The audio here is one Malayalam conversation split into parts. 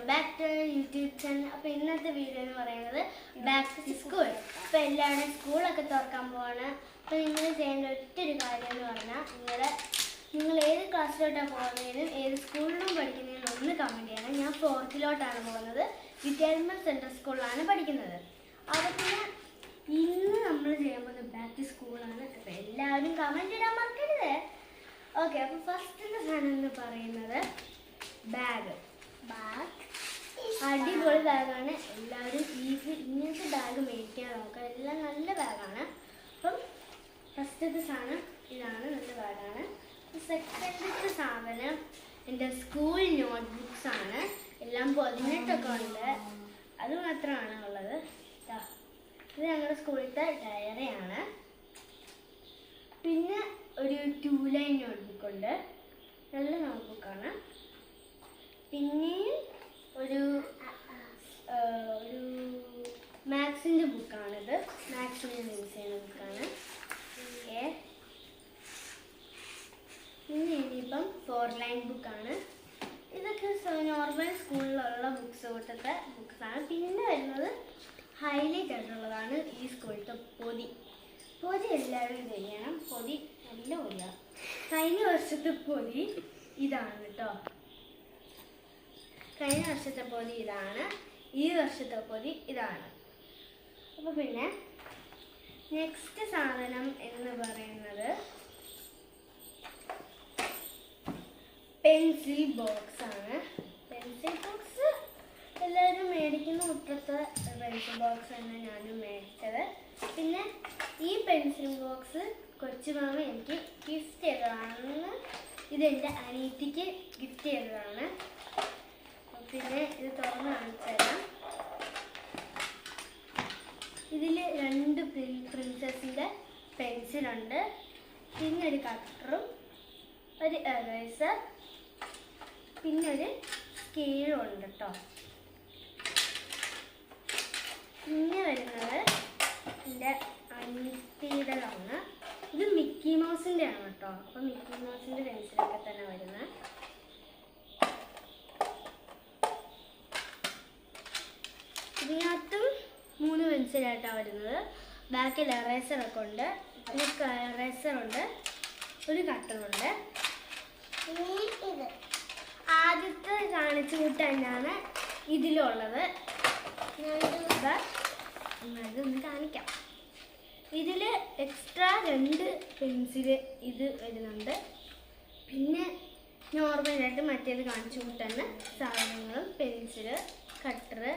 Back to YouTube channel. അപ്പോൾ ഇന്നത്തെ വീഡിയോ എന്ന് പറയുന്നത് ബാക്ക് ടു സ്കൂൾ. അപ്പോൾ എല്ലാവരും സ്കൂളൊക്കെ തുറക്കാൻ പോവാണ്. അപ്പോൾ നിങ്ങൾ ചെയ്യേണ്ട ഒറ്റൊരു കാര്യം എന്ന് പറഞ്ഞാൽ നിങ്ങൾ ഏത് ക്ലാസ്സിലോട്ടാണ് പോകുന്നതിനും ഏത് സ്കൂളിലും പഠിക്കുന്നതിനും ഒന്ന് കമൻറ്റ് ചെയ്യണം. ഞാൻ 4th പോകുന്നത്. വിദ്യാരംഭം സെൻട്രൽ സ്കൂളിലാണ് പഠിക്കുന്നത്. അപ്പോൾ പിന്നെ ഇന്ന് നമ്മൾ ചെയ്യാൻ പോകുന്നത് ബാക്ക് ടു സ്കൂളാണ്. അപ്പോൾ എല്ലാവരും കമൻറ്റ് ഇടാൻ മറക്കരുത്. ഓക്കെ, അപ്പോൾ ഫസ്റ്റത്തെ സാധനം എന്ന് പറയുന്നത് ബാഗ്. അടിപൊളി ബാഗാണ്. എല്ലാവരും ഇങ്ങനത്തെ ബാഗ് മേടിക്കാൻ നോക്കുക. എല്ലാം നല്ല ബാഗാണ്. അപ്പം ഫസ്റ്റത്തെ സാധനം ഇതാണ്, നല്ല ബാഗാണ്. സെക്കൻഡത്തെ സാധനം എൻ്റെ സ്കൂൾ നോട്ട്ബുക്സ് ആണ്. എല്ലാം 18 ഉണ്ട്. അത് മാത്രമാണ് ഉള്ളത്. ഇത് ഞങ്ങളുടെ സ്കൂളിലത്തെ ഡയറിയാണ്. പിന്നെ ഒരു 2 ലൈൻ നോട്ട്ബുക്ക് ഉണ്ട്. നല്ല നോട്ട്ബുക്കാണ്. പിന്നെയും ഒരു മാത്സിൻ്റെ ബുക്കാണിത്. മാത്സിന് യൂസ് ചെയ്യുന്ന ബുക്കാണ്. ഓക്കെ, പിന്നെ ഇനിയിപ്പം 4 ലൈൻ ബുക്കാണ്. ഇതൊക്കെ നോർമൽ സ്കൂളിലുള്ള ബുക്സ് കൂട്ടത്തെ ബുക്സാണ്. പിന്നെ വരുന്നത് ഹൈലൈറ്റ് ആയിട്ടുള്ളതാണ് ഈ സ്കൂളിലത്തെ പൊതി. പൊതി എല്ലാവരും ചെയ്യണം. പൊതി നല്ല പൊതിയാണ്. കഴിഞ്ഞ വർഷത്തെ പൊതി ഇതാണ് കേട്ടോ. കഴിഞ്ഞ വർഷത്തെ പൊതി ഇതാണ്. ഈ വർഷത്തെ പൊതി ഇതാണ്. അപ്പോൾ പിന്നെ നെക്സ്റ്റ് സാധനം എന്ന് പറയുന്നത് പെൻസിൽ ബോക്സ് ആണ്. പെൻസിൽ ബോക്സ് എല്ലാവരും മേടിക്കുന്ന മുറ്റത്തെ പെൻസിൽ ബോക്സ് ആണ് ഞാനും മേടിച്ചത്. പിന്നെ ഈ പെൻസിൽ ബോക്സ് കൊച്ചുമാമ എനിക്ക് ഗിഫ്റ്റ് ചെയ്തതാണ്. ഇതെൻ്റെ അനിയത്തിക്ക് ഗിഫ്റ്റ് ചെയ്തതാണ്. പിന്നെ ഇത് തുറന്ന് കാണിച്ചു തരാം. ഇതിൽ 2 പ്രിൻസസിൻ്റെ പെൻസിലുണ്ട്. പിന്നെ ഒരു കട്ടറും ഒരു എറേസർ പിന്നെ ഒരു സ്കെയിലും ഉണ്ട് കേട്ടോ. പിന്നെ വരുന്നത് എൻ്റെ അനിയത്തിയുടേതാണ്. ഇത് മിക്കി മൗസിൻ്റെ ആണ് കേട്ടോ. അപ്പോൾ മിക്കി മൗസിൻ്റെ പെൻസിലൊക്കെ തന്നെ വരുന്നത്. ഇതിനകത്തും 3 പെൻസിലായിട്ടാണ് വരുന്നത്. ബാക്കിൽ എറേസറൊക്കെ ഉണ്ട്. പിന്നെ എറേസറുണ്ട്, ഒരു കട്ടറുണ്ട്. ആദ്യത്തെ കാണിച്ചു കൂട്ട് തന്നെയാണ് ഇതിലുള്ളത്. അതൊന്ന് കാണിക്കാം. ഇതിൽ എക്സ്ട്രാ 2 പെൻസിൽ ഇത് വരുന്നുണ്ട്. പിന്നെ നോർമലായിട്ട് മറ്റേത് കാണിച്ചു കൂട്ടുന്ന സാധനങ്ങളും പെൻസില്, കട്ടറ്,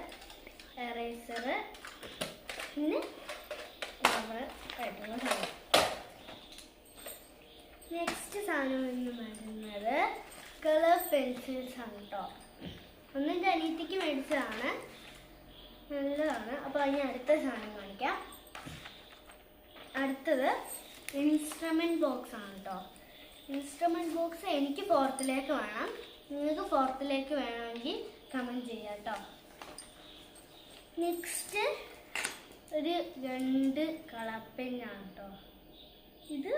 എറേസർ, പിന്നെ ആയിട്ടുള്ള സാധനം. നെക്സ്റ്റ് സാധനം എന്ന് പറയുന്നത് കളർ പെൻസിൽസ് ആണ് കേട്ടോ. ഒന്നിൻ്റെ അനിയത്തിക്ക് മേടിച്ചതാണ്. നല്ലതാണ്. അപ്പോൾ അതിന് അടുത്ത സാധനം കാണിക്കാം. അടുത്തത് ഇൻസ്ട്രുമെൻറ്റ് ബോക്സ് ആണ് കേട്ടോ. ഇൻസ്ട്രുമെൻറ്റ് ബോക്സ് എനിക്ക് 4th വേണം. നിങ്ങൾക്ക് 4th വേണമെങ്കിൽ കമൻറ്റ് ചെയ്യാം കേട്ടോ. നെക്സ്റ്റ് ഒരു 2 കളർ പെന്നാണ് കേട്ടോ. ഇത്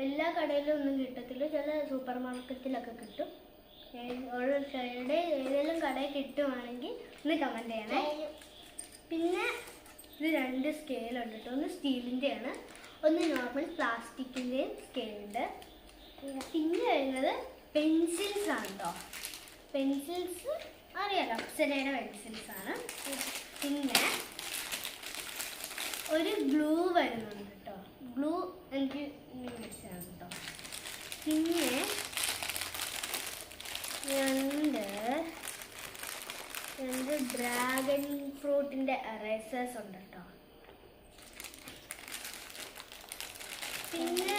എല്ലാ കടയിലും ഒന്നും കിട്ടത്തില്ല. ചില സൂപ്പർ മാർക്കറ്റിലൊക്കെ കിട്ടും. ഏതെങ്കിലും കടയിൽ കിട്ടുവാണെങ്കിൽ ഒന്ന് കമൻറ്റ് ചെയ്യണേ. പിന്നെ ഇത് 2 സ്കെയിലുണ്ട് കേട്ടോ. ഒന്ന് സ്റ്റീലിൻ്റെയാണ്, ഒന്ന് നോർമൽ പ്ലാസ്റ്റിക്കിൻ്റെയും സ്കെയിലുണ്ട്. പിന്നെ വരുന്നത് പെൻസിൽസ് ആണ് കേട്ടോ. പെൻസിൽസ് അറിയാലോ, അപ്സരയുടെ പെൻസിൽസാണ്. പിന്നെ ഒരു ഗ്ലൂ വരുന്നുണ്ട് കേട്ടോ. ഗ്ലൂ എനിക്ക് മേടിച്ചതാണ് കേട്ടോ. പിന്നെ 2 ഡ്രാഗൺ ഫ്രൂട്ടിൻ്റെ എറേസേഴ്സ് ഉണ്ട് കേട്ടോ. പിന്നെ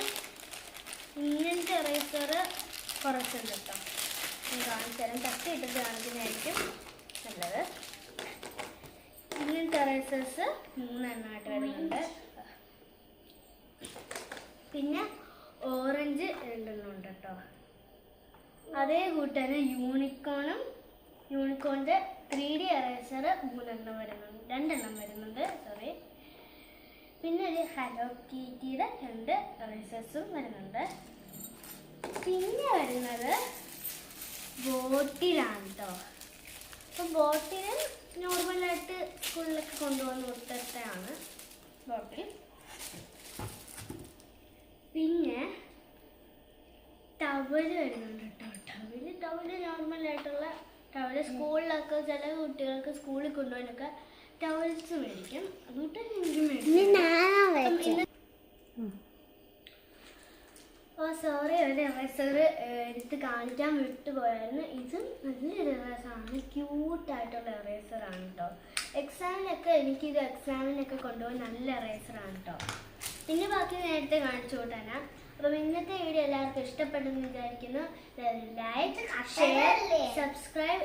ഇങ്ങനത്തെ എറേസർ കുറച്ചുണ്ട് കേട്ടോ. ഞാൻ കാണിച്ചു തരാം. തട്ടിയിട്ടിട്ട് കാണിക്കുന്നതായിരിക്കും നല്ലത്. ഇങ്ങനത്തെ എറേസേഴ്സ് 3 എണ്ണമായിട്ട് വരുന്നുണ്ട്. പിന്നെ ഓറഞ്ച് 2 ഉണ്ട് കേട്ടോ. അതേ കൂട്ടാണ് യൂണിക്കോണിൻ്റെ 3D എറേസർ 2 എണ്ണം വരുന്നുണ്ട്. സോറി. പിന്നെ ഒരു ഹലോ കിറ്റിയുടെ 2 എറേസേഴ്സും വരുന്നുണ്ട്. പിന്നെ വരുന്നത് ബോട്ടിലാണ് കേട്ടോ. അപ്പം ബോട്ടിൽ നോർമലായിട്ട് സ്കൂളിലൊക്കെ കൊണ്ടുപോകുന്ന മുട്ടത്തെയാണ് ബോട്ടിൽ. പിന്നെ ടവല് വരുന്നുണ്ട് കേട്ടോ. ടവല് നോർമലായിട്ടുള്ള ടവല് സ്കൂളിലൊക്കെ ചില കുട്ടികൾക്ക് സ്കൂളിൽ കൊണ്ടുപോകാനൊക്കെ ടവൽസ് മേടിക്കും. അതുകൊണ്ട് എനിക്ക് മേടിക്കും. സോറി, ഒരു എറേസർ എടുത്ത് കാണിക്കാൻ വിട്ടുപോയായിരുന്നു. ഇതും നല്ലൊരു എറേസറാണ്, ക്യൂട്ടായിട്ടുള്ള എറേസറാണ് കേട്ടോ. എക്സാമിനൊക്കെ കൊണ്ടുപോകാൻ നല്ല എറേസറാണ് കേട്ടോ. പിന്നെ ബാക്കി നേരത്തെ കാണിച്ചു കൂട്ടാനാ. അപ്പം ഇന്നത്തെ വീഡിയോ എല്ലാവർക്കും ഇഷ്ടപ്പെട്ടെന്ന് വിചാരിക്കുന്നു. Like, share, subscribe.